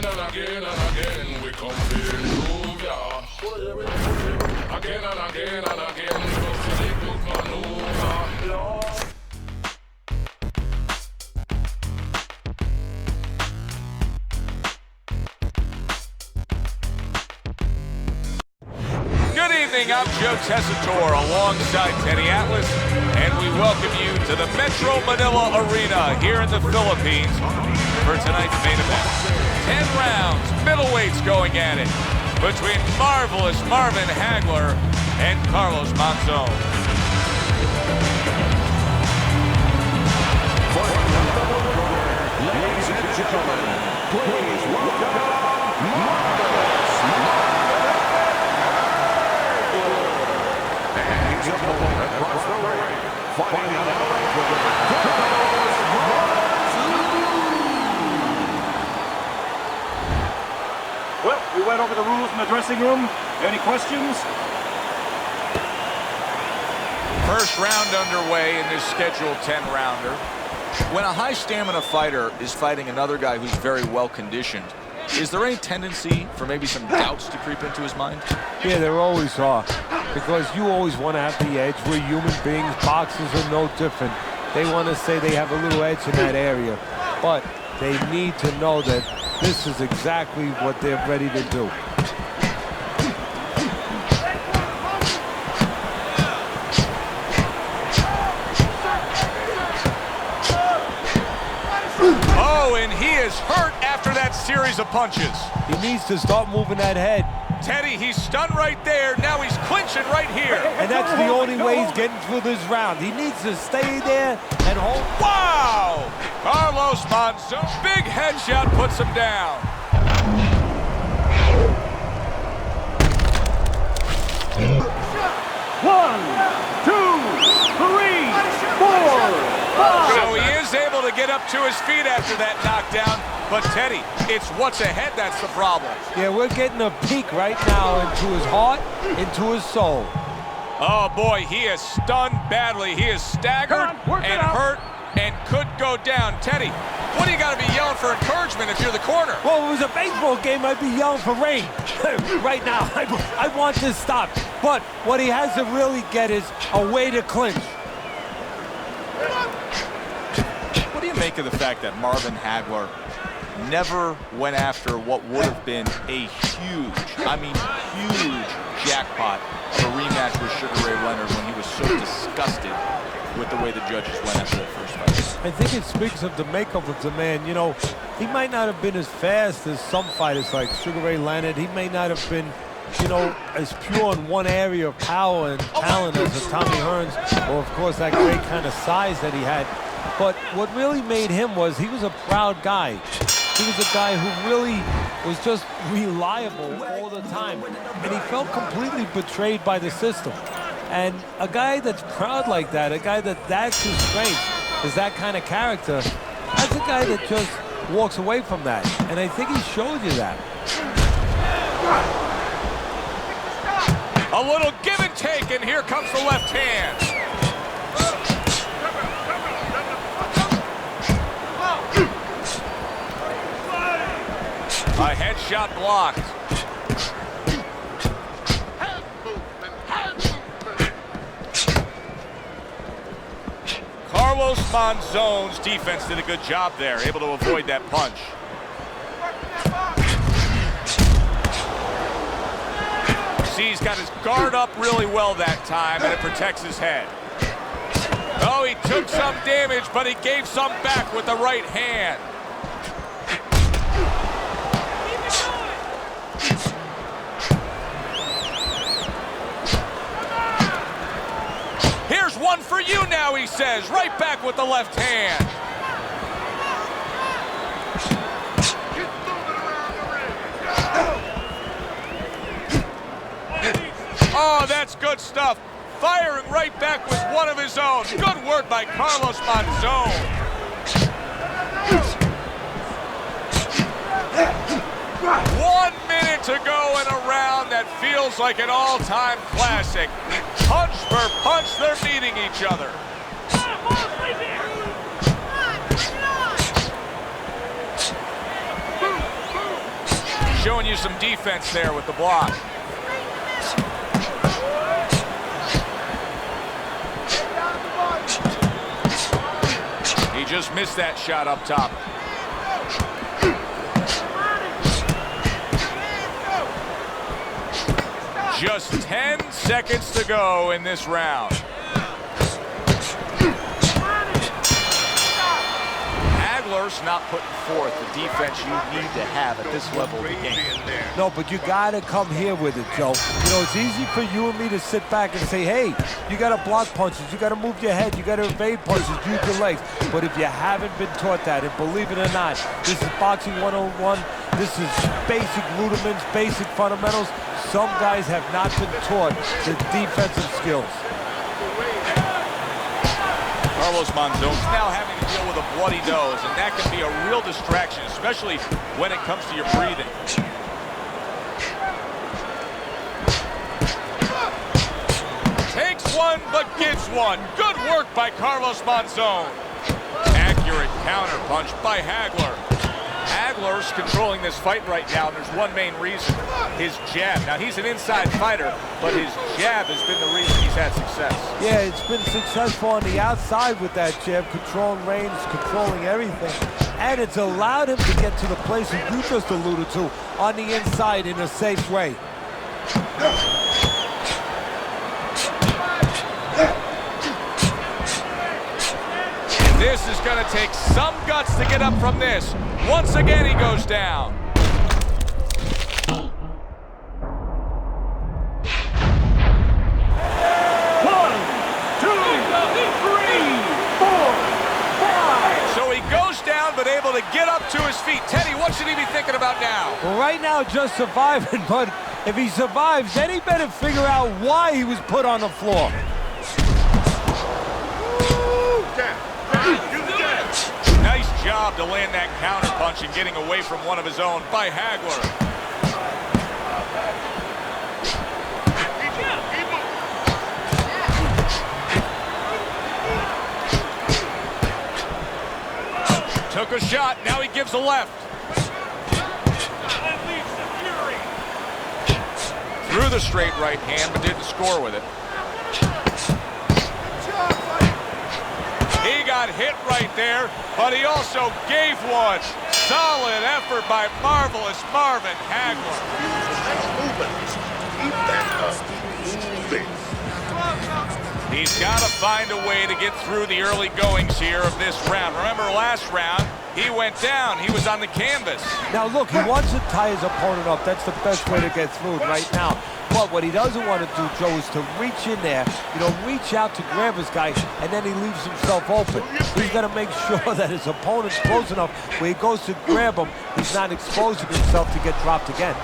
and again and again we come to improve ya. Again and again and again, just a little maneuver. Good evening, I'm Joe Tessitore alongside Teddy Atlas, and we welcome you to the Metro Manila Arena here in the Philippines for tonight's main event. 10 rounds, middleweights going at it between marvelous Marvin Hagler and Carlos Monzon. Ladies and gentlemen, please welcome marvelous and his opponent across the ring, fighting out of Well, we went over the rules in the dressing room. Any questions? First round underway in this scheduled 10-rounder. When a high-stamina fighter is fighting another guy who's very well-conditioned, is there any tendency for maybe some doubts to creep into his mind? Yeah, there always are, because you always want to have the edge. We're human beings. Boxers are no different. They want to say they have a little edge in that area, but they need to know that this is exactly what they're ready to do. Oh, and he is hurt after that series of punches. He needs to start moving that head. Teddy, he's stunned right there. Now he's clinching right here. And that's the only way he's getting through this round. He needs to stay there and hold. Wow! Carlos Monzon, big headshot puts him down. One, two, three, four, five. So he is able to get up to his feet after that knockdown. But Teddy, it's what's ahead that's the problem. Yeah, we're getting a peek right now into his heart, into his soul. Oh boy, he is stunned badly. He is staggered and hurt and could go down. Teddy, what do you got to be yelling for encouragement if you're the corner? Well, if it was a baseball game, I'd be yelling for rain. Right now, I want this stopped. But what he has to really get is a way to clinch. What do you make of the fact that Marvin Hagler never went after what would have been a huge, I mean huge jackpot of a rematch with Sugar Ray Leonard when he was so disgusted with the way the judges went after that first fight? I think it speaks of the makeup of the man. You know, he might not have been as fast as some fighters like Sugar Ray Leonard. He may not have been, you know, as pure in one area of power and talent as a Tommy Hearns, or of course that great kind of size that he had. But what really made him was he was a proud guy. He was a guy who really was just reliable all the time. And he felt completely betrayed by the system. And a guy that's proud like that, a guy that's his strength, is that kind of character, that's a guy that just walks away from that. And I think he showed you that. A little give and take, and here comes the left hand. A headshot blocked. Carlos Monzon's defense did a good job there, able to avoid that punch. See, he's got his guard up really well that time, and it protects his head. Oh, he took some damage, but he gave some back with the right hand. Here's one for you now, he says, right back with the left hand. Oh, that's good stuff. Firing right back with one of his own. Good work by Carlos Monzon. 1 minute to go in a round that feels like an all-time classic. Punch for punch, they're meeting each other. showing you some defense there with the block. He just missed that shot up top. Just 10 seconds to go in this round. Hagler's not putting forth the defense you need to have at this level of the game. No, but you got to come here with it, Joe. You know, it's easy for you and me to sit back and say, hey, you got to block punches, you got to move your head, you got to evade punches, use your legs. But if you haven't been taught that, and believe it or not, this is boxing 101, this is basic rudiments, basic fundamentals. Some guys have not been taught the defensive skills. Carlos Monzon's now having to deal with a bloody nose, and that can be a real distraction, especially when it comes to your breathing. Takes one, but gives one. Good work by Carlos Monzon. Accurate counter punch by Hagler. Hagler's controlling this fight right now, and there's one main reason, his jab. Now, he's an inside fighter, but his jab has been the reason he's had success. Yeah, it's been successful on the outside with that jab, controlling range, controlling everything. And it's allowed him to get to the place that you just alluded to, on the inside in a safe way. This is going to take some guts to get up from this. Once again, he goes down. One, two, three, four, five. So he goes down, but able to get up to his feet. Teddy, what should he be thinking about now? Well, right now, just surviving, but if he survives, then he better figure out why he was put on the floor. Nice job to land that counter punch and getting away from one of his own by Hagler. Took a shot, now he gives a left. Threw the straight right hand, but didn't score with it. He got hit right there, but he also gave one. Solid effort by marvelous Marvin Hagler. He's got to find a way to get through the early goings here of this round. Remember last round, he went down. He was on the canvas. Now look, he wants to tie his opponent up. That's the best way to get through it right now. But what he doesn't want to do, Joe, is to reach in there, you know, reach out to grab his guy, and then he leaves himself open. He's got to make sure that his opponent's close enough where he goes to grab him, he's not exposing himself to get dropped again.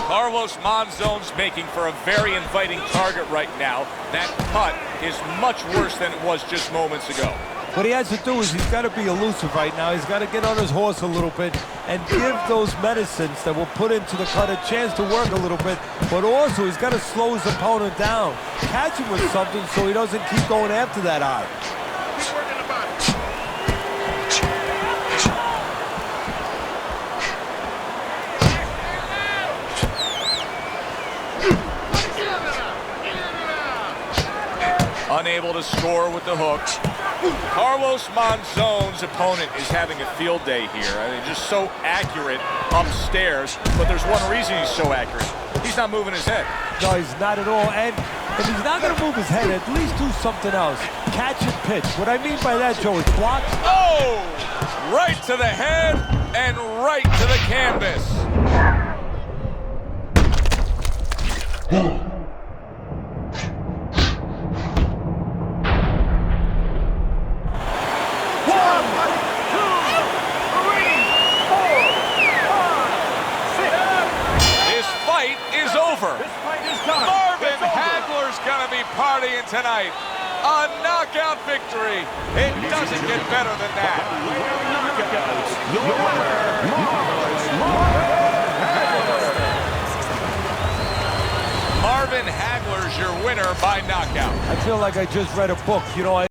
Carlos Monzon's making for a very inviting target right now. That cut is much worse than it was just moments ago. What he has to do is he's got to be elusive right now. He's got to get on his horse a little bit and give those medicines that will put into the cut a chance to work a little bit, but also he's got to slow his opponent down. Catch him with something so he doesn't keep going after that eye. Keep working the body. Unable to score with the hook. Carlos Monzon's opponent is having a field day here. I mean, just so accurate upstairs, but there's one reason he's so accurate. He's not moving his head. No, he's not at all. And if he's not going to move his head, at least do something else. Catch and pitch. What I mean by that, Joe, is block. Oh! Right to the head and right to the canvas. Marvin Hagler's gonna be partying tonight. A knockout victory. It doesn't get better than that. Marvin Hagler's your winner by knockout. I feel like I just read a book. You know,